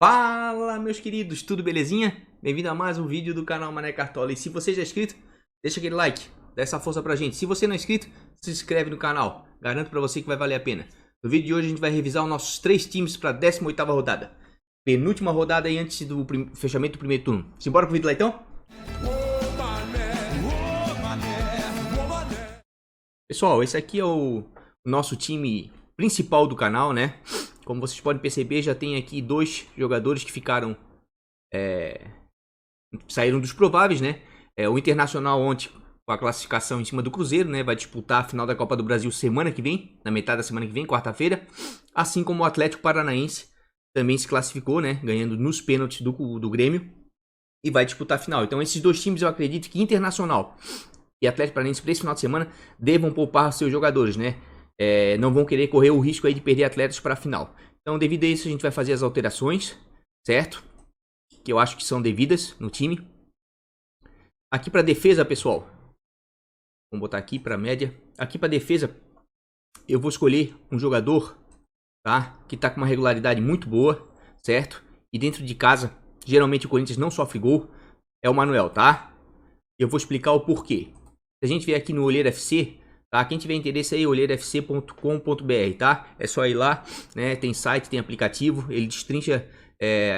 Fala, meus queridos, tudo belezinha? Bem-vindo a mais um vídeo do canal Mané Cartola. E se você já é inscrito, deixa aquele like, dá essa força pra gente. Se você não é inscrito, se inscreve no canal, garanto pra você que vai valer a pena. No vídeo de hoje a gente vai revisar os nossos 3 times pra 18ª rodada. Penúltima rodada aí antes do fechamento do primeiro turno. Simbora pro vídeo lá então? Pessoal, esse aqui é o nosso time principal do canal, né? Como vocês podem perceber, já tem aqui 2 jogadores que ficaram... saíram dos prováveis, né? O Internacional ontem, com a classificação em cima do Cruzeiro, né? Vai disputar a final da Copa do Brasil semana que vem, na metade da semana que vem, quarta-feira. Assim como o Atlético Paranaense também se classificou, né? Ganhando nos pênaltis do Grêmio. E vai disputar a final. Então esses 2 times eu acredito que Internacional e Atlético Paranaense para esse final de semana devam poupar seus jogadores, né? Não vão querer correr o risco aí de perder atletas para a final. Então devido a isso a gente vai fazer as alterações, certo? Que eu acho que são devidas no time. Aqui para defesa, pessoal, vamos botar aqui para média. Aqui para defesa, eu vou escolher um jogador, tá? Que tá com uma regularidade muito boa, certo? E dentro de casa, geralmente o Corinthians não sofre gol, é o Manuel, tá? Eu vou explicar o porquê. Se a gente vier aqui no Olheiro FC, tá? Quem tiver interesse aí, olheirofc.com.br, tá? É só ir lá, né? Tem site, tem aplicativo, ele destrincha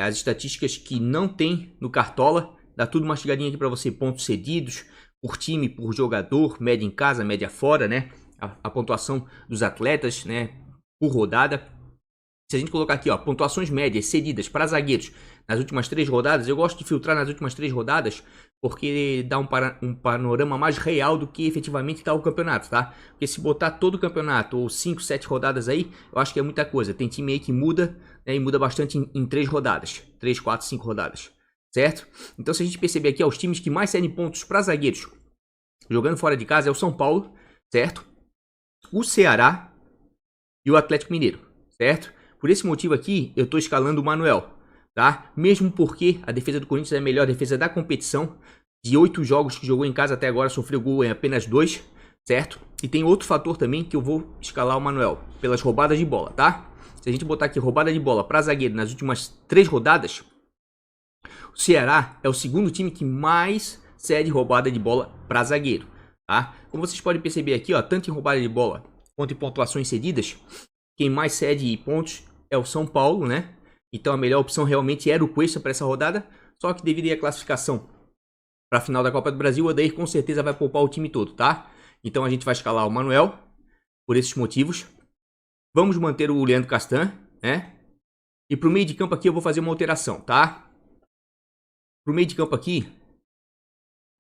as estatísticas que não tem no Cartola. Dá tudo mastigadinho aqui para você, pontos cedidos, por time, por jogador, média em casa, média fora, né? A pontuação dos atletas, né? Por rodada. Se a gente colocar aqui, ó, pontuações médias cedidas para zagueiros nas últimas 3 rodadas, eu gosto de filtrar nas últimas 3 rodadas, porque dá um panorama mais real do que efetivamente está o campeonato, tá? Porque se botar todo o campeonato, ou 5, 7 rodadas aí, eu acho que é muita coisa. Tem time aí que muda, né, e muda bastante em 3 rodadas. 3, 4, 5 rodadas, certo? Então se a gente perceber aqui, ó, os times que mais cedem pontos para zagueiros, jogando fora de casa, é o São Paulo, certo? O Ceará e o Atlético Mineiro, certo? Por esse motivo aqui, eu estou escalando o Manuel, tá? Mesmo porque a defesa do Corinthians é a melhor defesa da competição. De 8 jogos que jogou em casa até agora, sofreu gol em apenas 2, certo? E tem outro fator também que eu vou escalar o Manuel, pelas roubadas de bola, tá? Se a gente botar aqui roubada de bola para zagueiro nas últimas 3 rodadas, o Ceará é o segundo time que mais cede roubada de bola para zagueiro, tá? Como vocês podem perceber aqui, ó, tanto em roubada de bola quanto em pontuações cedidas, quem mais cede pontos é o São Paulo, né? Então a melhor opção realmente era o Cuesta para essa rodada. Só que devido à classificação para a final da Copa do Brasil, o Odair com certeza vai poupar o time todo, tá? Então a gente vai escalar o Manuel por esses motivos. Vamos manter o Leandro Castan, né? E para o meio de campo aqui eu vou fazer uma alteração, tá? Para o meio de campo aqui,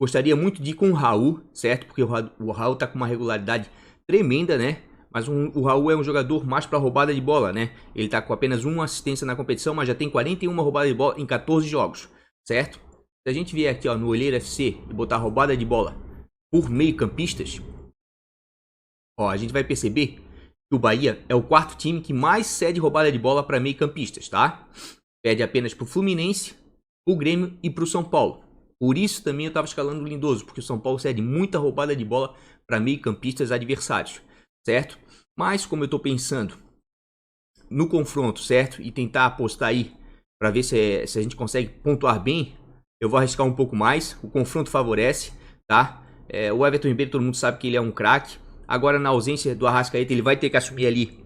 gostaria muito de ir com o Raul, certo? Porque o Raul tá com uma regularidade tremenda, né? Mas o Raul é um jogador mais para roubada de bola, né? Ele tá com apenas 1 assistência na competição, mas já tem 41 roubadas de bola em 14 jogos, certo? Se a gente vier aqui, ó, no Olheiro FC e botar roubada de bola por meio campistas, ó, a gente vai perceber que o Bahia é o 4º time que mais cede roubada de bola para meio campistas, tá? Pede apenas pro Fluminense, pro Grêmio e pro São Paulo. Por isso também eu tava escalando o Lindoso, porque o São Paulo cede muita roubada de bola para meio campistas adversários, certo? Mas como eu tô pensando no confronto, certo? E tentar apostar aí para ver se a gente consegue pontuar bem, eu vou arriscar um pouco mais. O confronto favorece, tá? O Everton Ribeiro, todo mundo sabe que ele é um craque. Agora na ausência do Arrascaeta, ele vai ter que assumir ali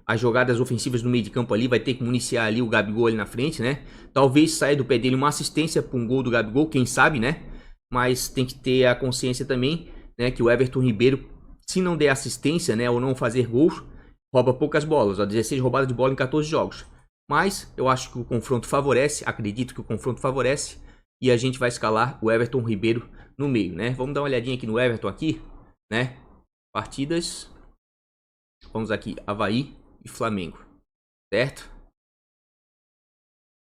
as jogadas ofensivas no meio de campo ali, vai ter que municiar ali o Gabigol ali na frente, né? Talvez saia do pé dele uma assistência para um gol do Gabigol, quem sabe, né? Mas tem que ter a consciência também, né, que o Everton Ribeiro, se não der assistência, né, ou não fazer gols, rouba poucas bolas, ó, 16 roubadas de bola em 14 jogos. Mas eu acho que o confronto favorece, acredito que o confronto favorece, e a gente vai escalar o Everton Ribeiro no meio, né? Vamos dar uma olhadinha aqui no Everton aqui, né? Partidas. Vamos aqui, Avaí e Flamengo, certo?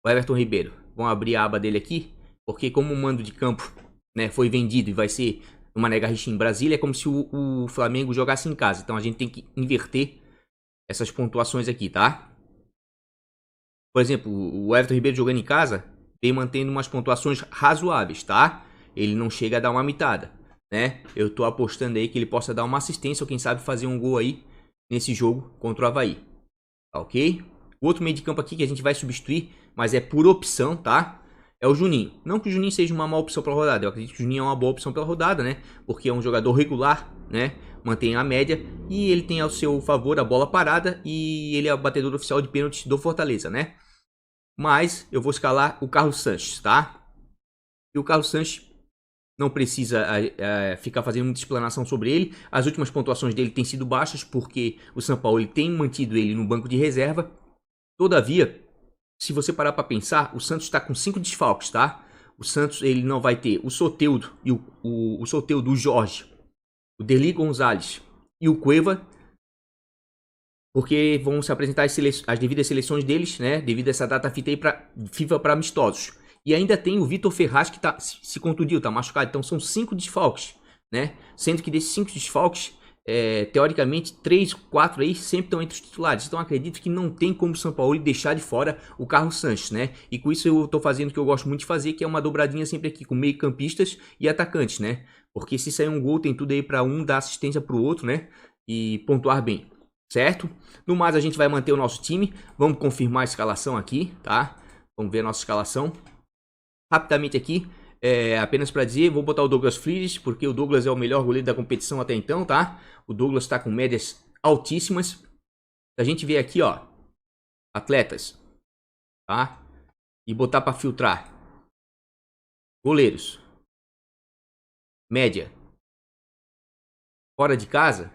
O Everton Ribeiro, vamos abrir a aba dele aqui, porque como o mando de campo, né, foi vendido e vai ser no Mané Garrincha em Brasília, é como se o Flamengo jogasse em casa. Então a gente tem que inverter essas pontuações aqui, tá? Por exemplo, o Everton Ribeiro jogando em casa vem mantendo umas pontuações razoáveis, tá? Ele não chega a dar uma mitada, né? Eu tô apostando aí que ele possa dar uma assistência ou quem sabe fazer um gol aí nesse jogo contra o Avaí, tá ok? O outro meio de campo aqui que a gente vai substituir, mas é por opção, tá? É o Juninho. Não que o Juninho seja uma má opção pela rodada, eu acredito que o Juninho é uma boa opção pela rodada, né? Porque é um jogador regular, né? Mantém a média e ele tem ao seu favor a bola parada e ele é o batedor oficial de pênalti do Fortaleza, né? Mas eu vou escalar o Carlos Sanches, tá? E o Carlos Sanches não precisa ficar fazendo muita explanação sobre ele. As últimas pontuações dele têm sido baixas porque o São Paulo tem mantido ele no banco de reserva. Todavia, se você parar para pensar, o Santos está com 5 desfalques, tá? O Santos ele não vai ter o Soteldo e o Soteldo, o Jorge, o Derli Gonzalez e o Cueva, porque vão se apresentar as devidas seleções deles, né? Devido a essa data FIFA para amistosos. E ainda tem o Vitor Ferraz que se contundiu, tá machucado. Então são 5 desfalques, né? Sendo que desses 5 desfalques, teoricamente 3, 4 aí sempre estão entre os titulares. Então acredito que não tem como o São Paulo deixar de fora o Carlos Sanches, né? E com isso eu tô fazendo o que eu gosto muito de fazer, que é uma dobradinha sempre aqui com meio campistas e atacantes, né? Porque se sair um gol tem tudo aí para um dar assistência pro outro, né? E pontuar bem, certo? No mais a gente vai manter o nosso time. Vamos confirmar a escalação aqui, tá? Vamos ver a nossa escalação rapidamente aqui. Apenas para dizer, vou botar o Douglas Flores, porque o Douglas é o melhor goleiro da competição até então, tá? O Douglas está com médias altíssimas. A gente vê aqui, ó, atletas, tá? E botar para filtrar. Goleiros. Média. Fora de casa.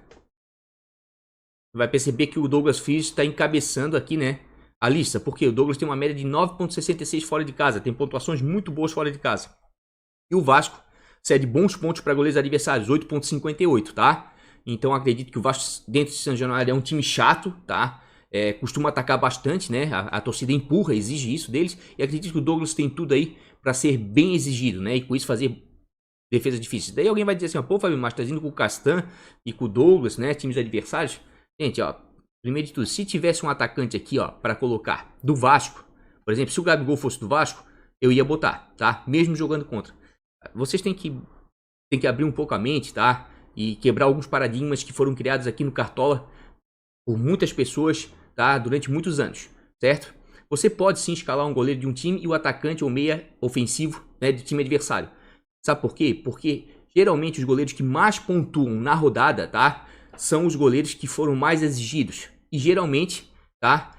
Vai perceber que o Douglas Flores está encabeçando aqui, né? A lista, porque o Douglas tem uma média de 9,66 fora de casa. Tem pontuações muito boas fora de casa. E o Vasco cede bons pontos para goleiros adversários, 8,58, tá? Então acredito que o Vasco dentro de São Januário é um time chato, tá? Costuma atacar bastante, né? A torcida empurra, exige isso deles. E acredito que o Douglas tem tudo aí para ser bem exigido, né? E com isso fazer defesas difíceis. Daí alguém vai dizer assim, pô, Fábio, mas tá indo com o Castan e com o Douglas, né? Times adversários. Gente, ó, primeiro de tudo, se tivesse um atacante aqui, ó, para colocar do Vasco, por exemplo, se o Gabigol fosse do Vasco, eu ia botar, tá? Mesmo jogando contra. Vocês têm que abrir um pouco a mente, tá? E quebrar alguns paradigmas que foram criados aqui no Cartola por muitas pessoas, tá? Durante muitos anos, certo? Você pode sim escalar um goleiro de um time e o atacante ou meia ofensivo, né, do time adversário. Sabe por quê? Porque geralmente os goleiros que mais pontuam na rodada, tá? São os goleiros que foram mais exigidos. E geralmente, tá?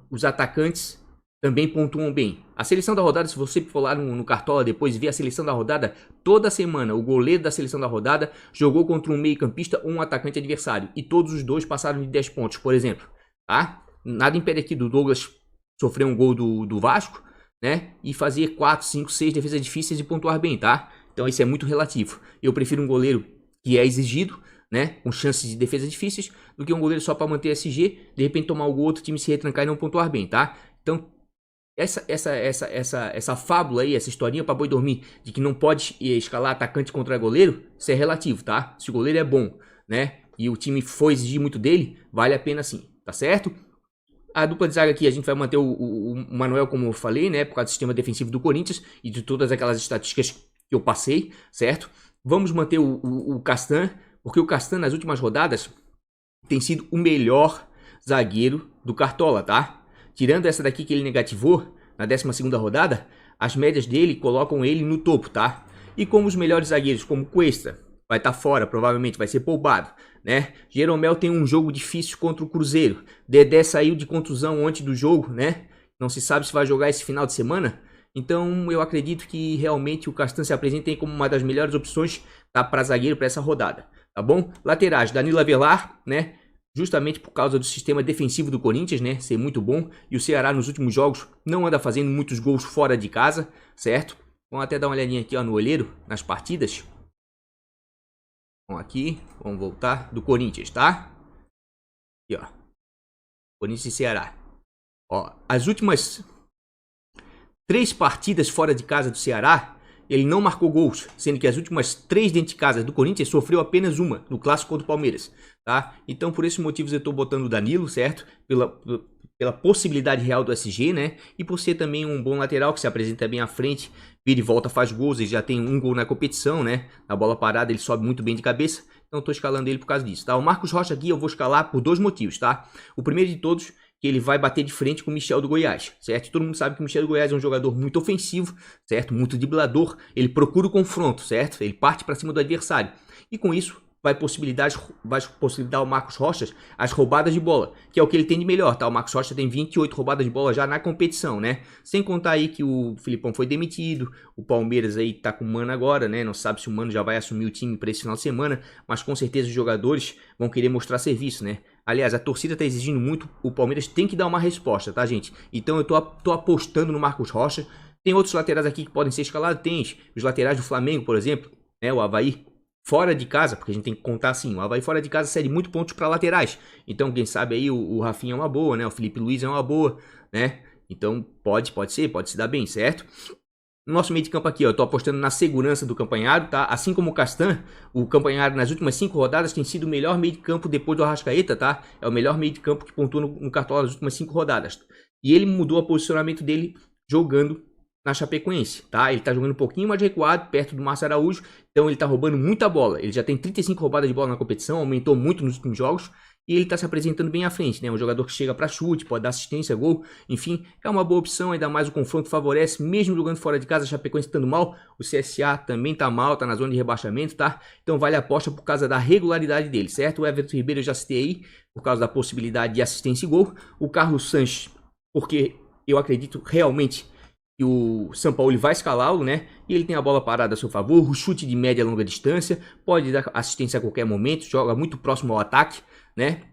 Os atacantes também pontuam bem. A seleção da rodada, se você for lá no Cartola depois ver a seleção da rodada, toda semana o goleiro da seleção da rodada jogou contra um meio campista ou um atacante adversário. E todos os dois passaram de 10 pontos, por exemplo. Tá? Nada impede aqui do Douglas sofrer um gol do Vasco, né? E fazer 4, 5, 6 defesas difíceis e pontuar bem, tá? Então isso é muito relativo. Eu prefiro um goleiro que é exigido, né? Com chances de defesas difíceis, do que um goleiro só para manter SG, de repente tomar o gol, outro time se retrancar e não pontuar bem, tá? Então essa fábula aí, essa historinha para boi dormir, de que não pode escalar atacante contra goleiro, isso é relativo, tá? Se o goleiro é bom, né? E o time for exigir muito dele, vale a pena sim, tá certo? A dupla de zaga aqui, a gente vai manter o Manuel, como eu falei, né? Por causa do sistema defensivo do Corinthians e de todas aquelas estatísticas que eu passei, certo? Vamos manter o Castan, porque o Castan nas últimas rodadas tem sido o melhor zagueiro do Cartola, tá? Tirando essa daqui que ele negativou na 12ª rodada, as médias dele colocam ele no topo, tá? E como os melhores zagueiros, como Cuesta, vai estar fora, provavelmente vai ser poupado, né? Jeromel tem um jogo difícil contra o Cruzeiro. Dedé saiu de contusão antes do jogo, né? Não se sabe se vai jogar esse final de semana. Então eu acredito que realmente o Castan se apresenta aí como uma das melhores opções, tá, para zagueiro para essa rodada, tá bom? Laterais, Danilo Avelar, né? Justamente por causa do sistema defensivo do Corinthians, né? Ser muito bom. E o Ceará nos últimos jogos não anda fazendo muitos gols fora de casa, certo? Vamos até dar uma olhadinha aqui, ó, no olheiro, nas partidas. Vamos aqui, vamos voltar do Corinthians, tá? Aqui, ó. Corinthians e Ceará. Ó, as últimas 3 partidas fora de casa do Ceará, ele não marcou gols, sendo que as últimas 3 dentro de casa do Corinthians sofreu apenas uma, no clássico contra o Palmeiras, tá? Então por esses motivos eu tô botando o Danilo, certo? Pela possibilidade real do SG, né? E por ser também um bom lateral que se apresenta bem à frente, vira e volta, faz gols, ele já tem um gol na competição, né? Na bola parada ele sobe muito bem de cabeça, então eu tô escalando ele por causa disso, tá? O Marcos Rocha aqui eu vou escalar por 2 motivos, tá? O primeiro de todos, que ele vai bater de frente com o Michel do Goiás, certo? Todo mundo sabe que o Michel do Goiás é um jogador muito ofensivo, certo? Muito driblador, ele procura o confronto, certo? Ele parte para cima do adversário. E com isso, vai possibilitar ao Marcos Rocha as roubadas de bola, que é o que ele tem de melhor, tá? O Marcos Rocha tem 28 roubadas de bola já na competição, né? Sem contar aí que o Filipão foi demitido, o Palmeiras aí tá com o Mano agora, né? Não sabe se o Mano já vai assumir o time para esse final de semana, mas com certeza os jogadores vão querer mostrar serviço, né? Aliás, a torcida tá exigindo muito, o Palmeiras tem que dar uma resposta, tá, gente? Então eu tô apostando no Marcos Rocha. Tem outros laterais aqui que podem ser escalados, tem os laterais do Flamengo, por exemplo, né? O Avaí. Fora de casa, porque a gente tem que contar assim, o Avaí fora de casa cede muito pontos para laterais. Então, quem sabe aí o Rafinha é uma boa, né? O Felipe Luiz é uma boa, né? Então, pode se dar bem, certo? No nosso meio de campo aqui, ó, eu tô apostando na segurança do Campanharo, tá? Assim como o Castan, o Campanharo nas últimas 5 rodadas tem sido o melhor meio de campo depois do Arrascaeta, tá? É o melhor meio de campo que pontua no Cartola nas últimas 5 rodadas. E ele mudou o posicionamento dele jogando na Chapecoense, tá? Ele tá jogando um pouquinho mais recuado, perto do Márcio Araújo, então ele tá roubando muita bola. Ele já tem 35 roubadas de bola na competição, aumentou muito nos últimos jogos, e ele tá se apresentando bem à frente, né? Um jogador que chega para chute, pode dar assistência, gol, enfim, é uma boa opção, ainda mais o confronto favorece, mesmo jogando fora de casa, a Chapecoense estando mal, o CSA também tá mal, tá na zona de rebaixamento, tá? Então vale a aposta por causa da regularidade dele, certo? O Everton Ribeiro eu já citei aí, por causa da possibilidade de assistência e gol. O Carlos Sanches, porque eu acredito realmente que o São Paulo vai escalá-lo, né? E ele tem a bola parada a seu favor, o chute de média e longa distância, pode dar assistência a qualquer momento, joga muito próximo ao ataque, né?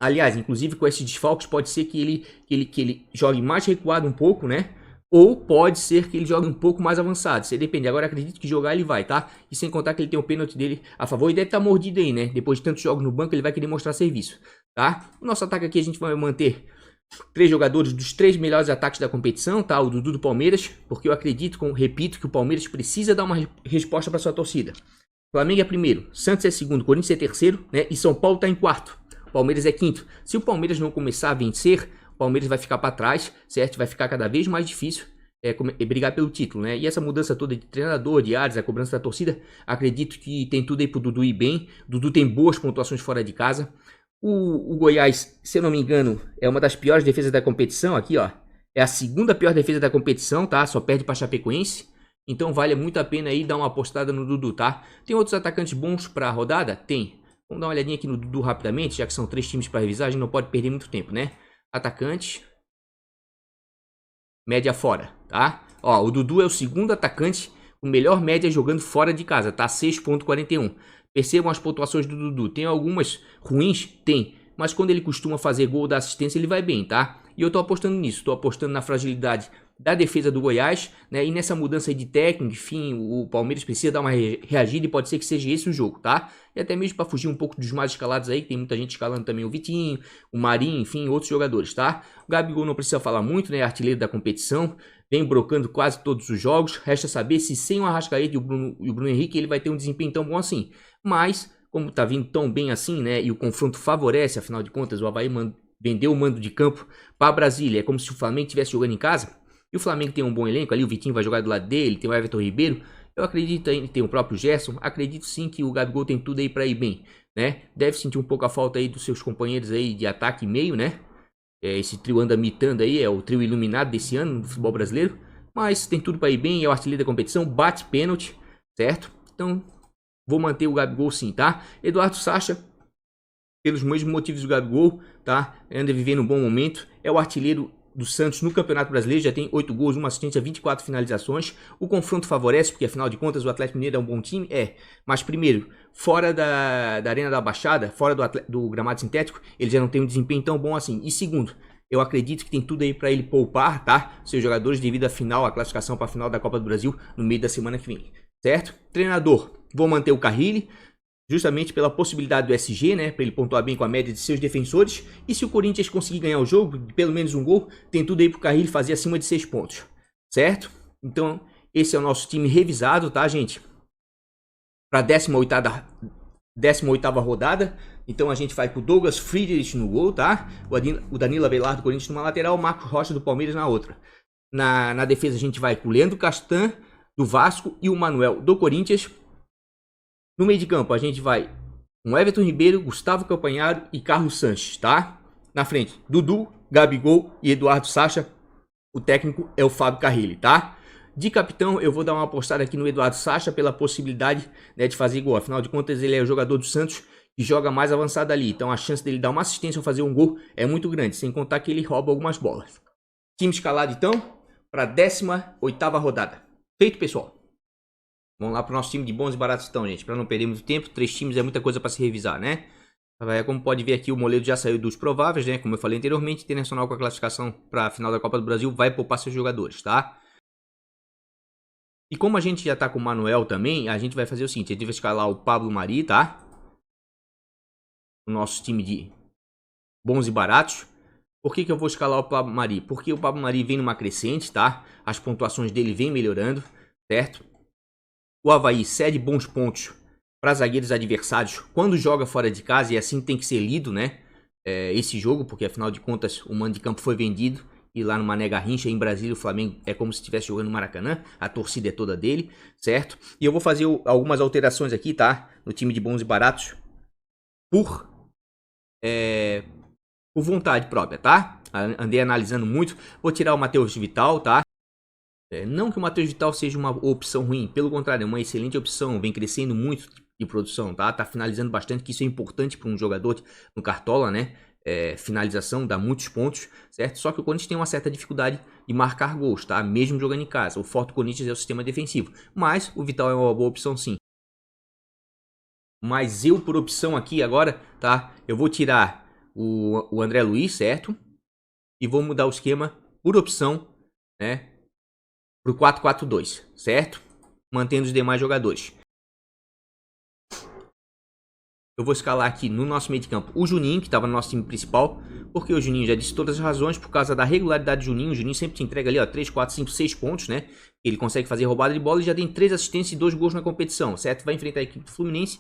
Aliás, inclusive com esses desfalques pode ser que ele jogue mais recuado um pouco, né? Ou pode ser que ele jogue um pouco mais avançado, isso depende. Agora acredito que jogar ele vai, tá? E sem contar que ele tem o pênalti dele a favor e deve estar mordido aí, né? Depois de tantos jogos no banco ele vai querer mostrar serviço, tá? O nosso ataque aqui a gente vai manter 3 jogadores dos 3 melhores ataques da competição, tá? O Dudu do Palmeiras, porque eu acredito, repito, que o Palmeiras precisa dar uma resposta para sua torcida. Flamengo é primeiro, Santos é segundo, Corinthians é terceiro, né? E São Paulo está em quarto. O Palmeiras é quinto. Se o Palmeiras não começar a vencer, o Palmeiras vai ficar para trás, certo? Vai ficar cada vez mais difícil brigar pelo título, né? E essa mudança toda de treinador, de áreas, a cobrança da torcida, acredito que tem tudo aí pro Dudu ir bem. O Dudu tem boas pontuações fora de casa. O Goiás, se eu não me engano, é uma das piores defesas da competição aqui, ó. É a segunda pior defesa da competição, tá? Só perde pra Chapecoense. Então vale muito a pena aí dar uma apostada no Dudu, tá? Tem outros atacantes bons pra rodada? Tem. Vamos dar uma olhadinha aqui no Dudu rapidamente, já que são 3 times pra revisar, a gente não pode perder muito tempo, né? Atacante. Média fora, tá? Ó, o Dudu é o segundo atacante com melhor média jogando fora de casa, tá? 6.41. Percebam as pontuações do Dudu. Tem algumas ruins? Tem. Mas quando ele costuma fazer gol da assistência, ele vai bem, tá? E eu tô apostando nisso. Tô apostando na fragilidade da defesa do Goiás, né? E nessa mudança aí de técnico, enfim, o Palmeiras precisa dar uma reagida e pode ser que seja esse o jogo, tá? E até mesmo para fugir um pouco dos mais escalados aí, que tem muita gente escalando também o Vitinho, o Marinho, enfim, outros jogadores, tá? O Gabigol não precisa falar muito, né? Artilheiro da competição, vem brocando quase todos os jogos. Resta saber se sem o Arrascaeta e o Bruno Henrique ele vai ter um desempenho tão bom assim. Mas, como tá vindo tão bem assim, né? E o confronto favorece, afinal de contas, o Avaí vendeu o mando de campo para Brasília. É como se o Flamengo estivesse jogando em casa. E o Flamengo tem um bom elenco ali, o Vitinho vai jogar do lado dele, tem o Everton Ribeiro. Eu acredito aí, tem o próprio Gerson. Acredito sim que o Gabigol tem tudo aí para ir bem, né? Deve sentir um pouco a falta aí dos seus companheiros aí de ataque e meio, né? Esse trio anda mitando aí, é o trio iluminado desse ano no futebol brasileiro. Mas tem tudo para ir bem, é o artilheiro da competição, bate pênalti, certo? Então, vou manter o Gabigol sim, tá? Eduardo Sacha, pelos mesmos motivos do Gabigol, tá? Anda vivendo um bom momento, é o artilheiro do Santos no Campeonato Brasileiro, já tem 8 gols, uma assistência, 24 finalizações. O confronto favorece, porque afinal de contas o Atlético Mineiro é um bom time, mas primeiro, fora da Arena da Baixada, fora do gramado sintético, ele já não tem um desempenho tão bom assim. E segundo, eu acredito que tem tudo aí para ele poupar, tá? Seus jogadores devido à final, a classificação para a final da Copa do Brasil no meio da semana que vem, certo? Treinador, vou manter o Carrilli, justamente pela possibilidade do SG, né, para ele pontuar bem com a média de seus defensores. E se o Corinthians conseguir ganhar o jogo, pelo menos um gol, tem tudo aí pro Carrilli fazer acima de 6 pontos, certo? Então, esse é o nosso time revisado, tá, gente? Para 18ª rodada. Então a gente vai com o Douglas Friedrich no gol, tá? O Danilo Avelar do Corinthians numa lateral, o Marcos Rocha do Palmeiras na outra. Na defesa a gente vai com o Leandro Castan do Vasco e o Manuel do Corinthians. No meio de campo, a gente vai com Everton Ribeiro, Gustavo Campanharo e Carlos Sanches, tá? Na frente, Dudu, Gabigol e Eduardo Sacha. O técnico é o Fábio Carrilli, tá? De capitão, eu vou dar uma apostada aqui no Eduardo Sacha pela possibilidade, né, de fazer gol. Afinal de contas, ele é o jogador do Santos que joga mais avançado ali. Então a chance dele dar uma assistência ou fazer um gol é muito grande, sem contar que ele rouba algumas bolas. Time escalado então para a 18ª rodada. Feito, pessoal? Vamos lá para o nosso time de bons e baratos então, gente. Para não perder muito tempo, 3 times é muita coisa para se revisar, né? Como pode ver aqui, o Moledo já saiu dos prováveis, né? Como eu falei anteriormente, Internacional com a classificação para a final da Copa do Brasil vai poupar seus jogadores, tá? E como a gente já tá com o Manuel também, a gente vai fazer o seguinte, a gente vai escalar o Pablo Mari, tá? O nosso time de bons e baratos. Por que eu vou escalar o Pablo Mari? Porque o Pablo Mari vem numa crescente, tá? As pontuações dele vêm melhorando, certo? O Avaí cede bons pontos para zagueiros adversários quando joga fora de casa, e assim tem que ser lido, né? Esse jogo, porque afinal de contas o mando de campo foi vendido. E lá no Mané Garrincha, em Brasília, o Flamengo é como se estivesse jogando no Maracanã. A torcida é toda dele, certo? E eu vou fazer algumas alterações aqui, tá? No time de bons e baratos. Por vontade própria, tá? Andei analisando muito. Vou tirar o Matheus Vital, tá? Não que o Matheus Vital seja uma opção ruim. Pelo contrário, é uma excelente opção. Vem crescendo muito de produção, tá? Tá finalizando bastante, que isso é importante para um jogador no Cartola, né? Finalização, dá muitos pontos, certo? Só que o Corinthians tem uma certa dificuldade de marcar gols, tá? Mesmo jogando em casa. O forte do Corinthians é o sistema defensivo. Mas o Vital é uma boa opção, sim. Mas eu, por opção aqui agora, tá? Eu vou tirar o André Luiz, certo? E vou mudar o esquema, por opção, né? Pro 4-4-2, certo? Mantendo os demais jogadores. Eu vou escalar aqui no nosso meio de campo o Juninho, que estava no nosso time principal. Porque o Juninho já disse todas as razões, por causa da regularidade do Juninho. O Juninho sempre te entrega ali, ó, 3, 4, 5, 6 pontos, né? Ele consegue fazer roubada de bola e já tem 3 assistências e 2 gols na competição, certo? Vai enfrentar a equipe do Fluminense.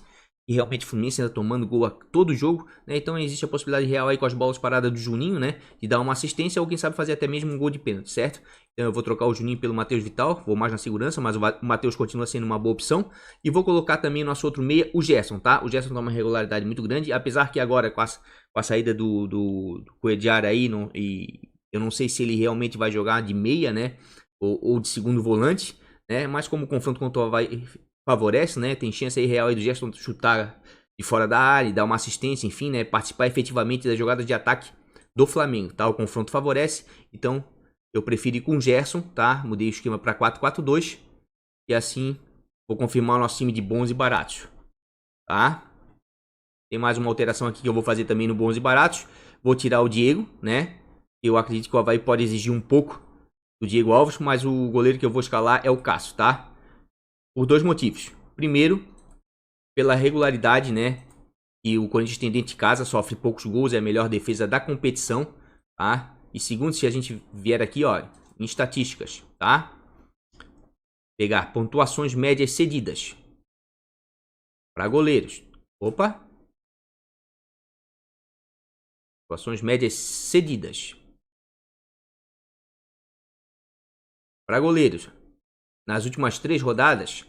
E realmente o Fluminense ainda tomando gol a todo jogo, né? Então existe a possibilidade real aí com as bolas paradas do Juninho, né? De dar uma assistência ou quem sabe fazer até mesmo um gol de pênalti, certo? Então eu vou trocar o Juninho pelo Matheus Vital, vou mais na segurança, mas o Matheus continua sendo uma boa opção. E vou colocar também o nosso outro meia, o Gerson, tá? O Gerson dá uma regularidade muito grande, apesar que agora com a saída do Coediar aí, e eu não sei se ele realmente vai jogar de meia, né? Ou de segundo volante, né? Mas como o confronto contra o Avaí favorece, né? Tem chance aí real aí do Gerson chutar de fora da área e dar uma assistência, enfim, né? Participar efetivamente das jogadas de ataque do Flamengo, tá? O confronto favorece, então eu prefiro ir com o Gerson, tá? Mudei o esquema para 4-4-2 e assim vou confirmar o nosso time de bons e baratos, tá? Tem mais uma alteração aqui que eu vou fazer também no bons e baratos. Vou tirar o Diego, né? Eu acredito que o Avaí pode exigir um pouco do Diego Alves, mas o goleiro que eu vou escalar é o Cássio, tá? Por 2 motivos. Primeiro, pela regularidade, né? E o Corinthians tem dentro de casa, sofre poucos gols, é a melhor defesa da competição, tá? E segundo, se a gente vier aqui, ó, em estatísticas, tá? Pegar pontuações médias cedidas para goleiros. Opa! Pontuações médias cedidas para goleiros. Nas últimas 3 rodadas,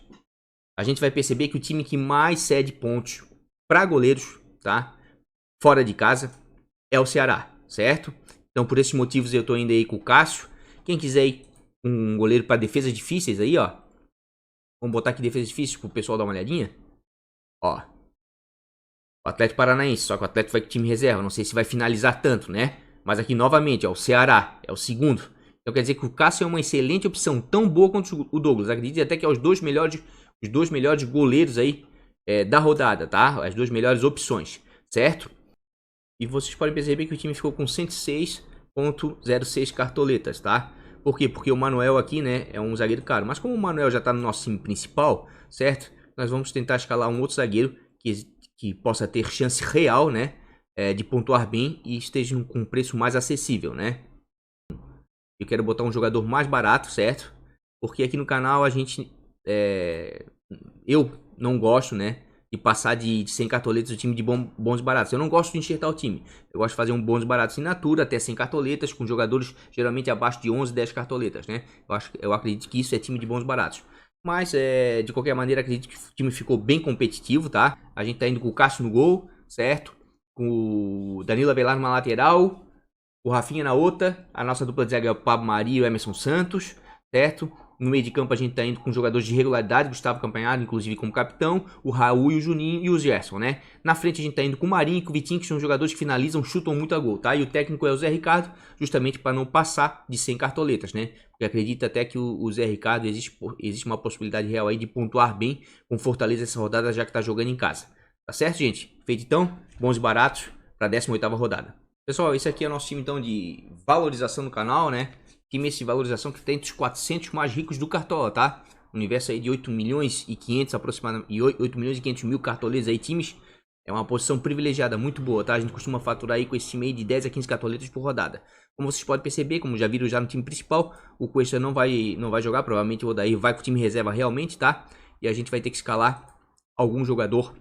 a gente vai perceber que o time que mais cede pontos para goleiros, tá? Fora de casa, é o Ceará, certo? Então, por esses motivos, eu tô indo aí com o Cássio. Quem quiser ir com um goleiro para defesas difíceis aí, ó. Vamos botar aqui defesas difíceis pro pessoal dar uma olhadinha. Ó. O Atlético Paranaense, só que o Atlético vai com time reserva. Não sei se vai finalizar tanto, né? Mas aqui, novamente, ó, o Ceará é o segundo. Então, quer dizer que o Cássio é uma excelente opção, tão boa quanto o Douglas. Acredito até que é os dois melhores goleiros aí da rodada, tá? As 2 melhores opções, certo? E vocês podem perceber que o time ficou com 106.06 cartoletas, tá? Por quê? Porque o Manuel aqui, né, é um zagueiro caro. Mas como o Manuel já tá no nosso time principal, certo? Nós vamos tentar escalar um outro zagueiro que possa ter chance real, né, de pontuar bem e esteja com um preço mais acessível, né? Eu quero botar um jogador mais barato, certo? Porque aqui no canal a gente... eu não gosto, né, de passar de 100 cartoletas do time de bons e baratos. Eu não gosto de enxertar o time. Eu gosto de fazer um bons e baratos in natura, até 100 cartoletas, com jogadores geralmente abaixo de 11, 10 cartoletas, né? Eu acredito que isso é time de bons e baratos. Mas, de qualquer maneira, acredito que o time ficou bem competitivo, tá? A gente tá indo com o Cássio no gol, certo? Com o Danilo Avelar numa lateral. O Rafinha na outra, a nossa dupla de zaga é o Pablo Mari e o Emerson Santos, certo? No meio de campo a gente tá indo com jogadores de regularidade, Gustavo Campanharo, inclusive como capitão, o Raul e o Juninho e o Gerson, né? Na frente a gente tá indo com o Marinho e com o Vitinho, que são jogadores que finalizam, chutam muito a gol, tá? E o técnico é o Zé Ricardo, justamente para não passar de 100 cartoletas, né? Porque acredita até que o Zé Ricardo, existe uma possibilidade real aí de pontuar bem com Fortaleza essa rodada, já que tá jogando em casa. Tá certo, gente? Feito então, bons e baratos para a 18ª rodada. Pessoal, esse aqui é o nosso time então de valorização do canal, né? Time de valorização que tem entre os 400 mais ricos do Cartola, tá? Universo aí de 8 milhões e 500 aproximadamente, e 8 milhões e 500 mil cartoletas aí, times. É uma posição privilegiada, muito boa, tá? A gente costuma faturar aí com esse time aí de 10 a 15 cartoletas por rodada. Como vocês podem perceber, como já viram já no time principal, o Cuesta não vai jogar, provavelmente o Odair vai com o time reserva realmente, tá? E a gente vai ter que escalar algum jogador,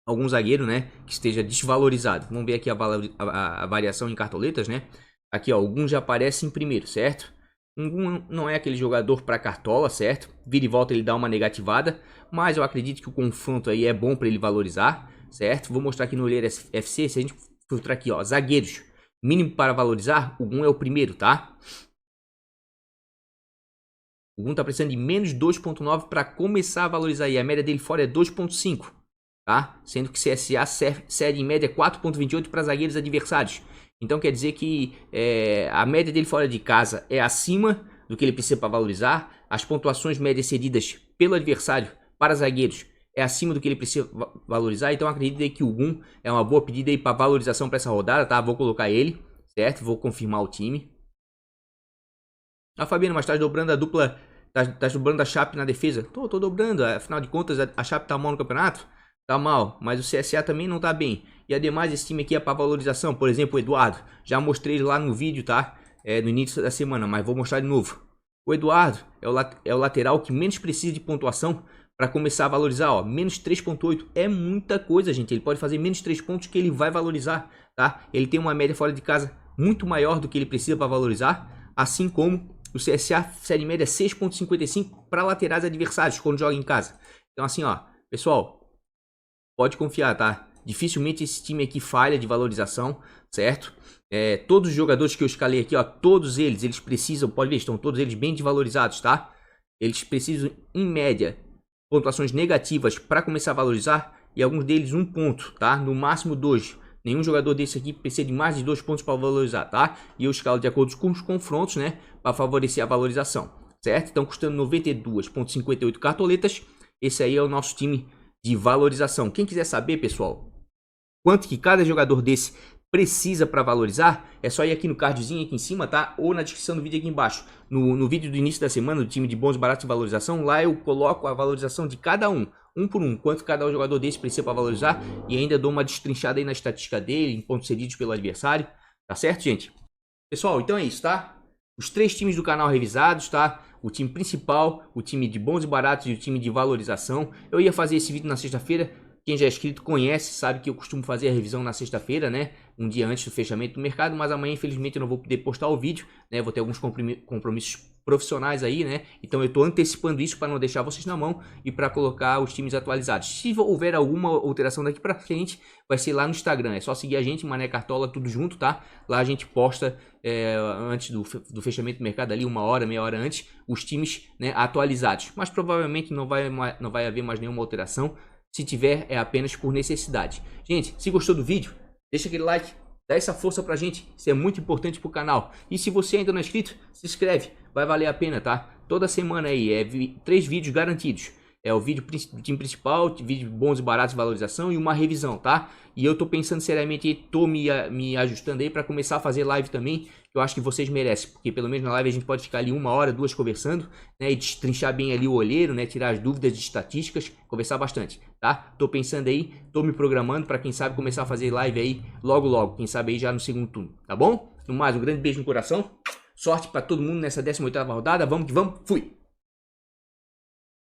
algum zagueiro, né, que esteja desvalorizado. Vamos ver aqui a variação em cartoletas, né? Aqui, ó, algum já aparece em primeiro, certo? Um não é aquele jogador para cartola, certo? Vira e volta ele dá uma negativada, mas eu acredito que o confronto aí é bom para ele valorizar, certo? Vou mostrar aqui no Olheiro FC, se a gente filtrar aqui, ó, zagueiros, mínimo para valorizar, o Gum é o primeiro, tá? O Gum tá precisando de menos 2.9 para começar a valorizar e a média dele fora é 2.5, tá? Sendo que CSA cede em média 4.28 para zagueiros adversários. Então quer dizer que a média dele fora de casa é acima do que ele precisa para valorizar. As pontuações médias cedidas pelo adversário para zagueiros é acima do que ele precisa valorizar. Então acredito aí que o Gum é uma boa pedida aí para valorização para essa rodada, tá? Vou colocar ele, certo? Vou confirmar o time. Ah, Fabiano, mas tá dobrando a dupla, tá dobrando a Chape na defesa? Tô dobrando, afinal de contas a Chape tá mal no campeonato? Tá mal, mas o CSA também não tá bem. E ademais esse time aqui é para valorização. Por exemplo, o Eduardo, já mostrei lá no vídeo, tá? No início da semana, mas vou mostrar de novo. O Eduardo é o lateral que menos precisa de pontuação para começar a valorizar, ó. Menos 3.8 é muita coisa, gente. Ele pode fazer menos 3 pontos que ele vai valorizar, tá? Ele tem uma média fora de casa muito maior do que ele precisa para valorizar, assim como o CSA série média 6.55 para laterais adversários quando joga em casa. Então assim, ó, pessoal, pode confiar, tá? Dificilmente esse time aqui falha de valorização, certo? Todos os jogadores que eu escalei aqui, ó, todos eles precisam, pode ver, estão todos eles bem desvalorizados, tá? Eles precisam, em média, pontuações negativas para começar a valorizar e alguns deles 1 ponto, tá? No máximo 2. Nenhum jogador desse aqui precisa de mais de 2 pontos para valorizar, tá? E eu escalo de acordo com os confrontos, né? Para favorecer a valorização, certo? Então, custando 92,58 cartoletas. Esse aí é o nosso time de valorização. Quem quiser saber, pessoal, quanto que cada jogador desse precisa para valorizar, é só ir aqui no cardzinho aqui em cima, tá? Ou na descrição do vídeo aqui embaixo. No vídeo do início da semana, do time de bons, baratos e valorização, lá eu coloco a valorização de cada um por um, quanto cada jogador desse precisa para valorizar, e ainda dou uma destrinchada aí na estatística dele, em pontos cedidos pelo adversário, tá certo, gente? Pessoal, então é isso, tá? Os 3 times do canal revisados, tá? O time principal, o time de bons e baratos e o time de valorização. Eu ia fazer esse vídeo na sexta-feira. Quem já é inscrito conhece, sabe que eu costumo fazer a revisão na sexta-feira, né? Um dia antes do fechamento do mercado, mas amanhã, infelizmente, eu não vou poder postar o vídeo, né? Vou ter alguns compromissos profissionais aí, né? Então eu tô antecipando isso para não deixar vocês na mão e para colocar os times atualizados. Se houver alguma alteração daqui para frente, vai ser lá no Instagram. É só seguir a gente, Mané Cartola, tudo junto, tá? Lá a gente posta antes do fechamento do mercado, ali 1 hora, meia hora antes, os times, né, atualizados. Mas provavelmente não vai haver mais nenhuma alteração. Se tiver, é apenas por necessidade. Gente, se gostou do vídeo, deixa aquele like, dá essa força pra gente, isso é muito importante pro canal. E se você ainda não é inscrito, se inscreve, vai valer a pena, tá? Toda semana aí, 3 vídeos garantidos. É o vídeo do time principal, vídeo bons e baratos de valorização e uma revisão, tá? E eu tô pensando seriamente, tô me ajustando aí pra começar a fazer live também, que eu acho que vocês merecem, porque pelo menos na live a gente pode ficar ali 1 hora, 2 conversando, né? E destrinchar bem ali o olheiro, né? Tirar as dúvidas de estatísticas, conversar bastante, tá? Tô pensando aí, tô me programando pra quem sabe começar a fazer live aí logo, quem sabe aí já no segundo turno, tá bom? No mais, um grande beijo no coração, sorte pra todo mundo nessa 18ª rodada, vamos que vamos, fui!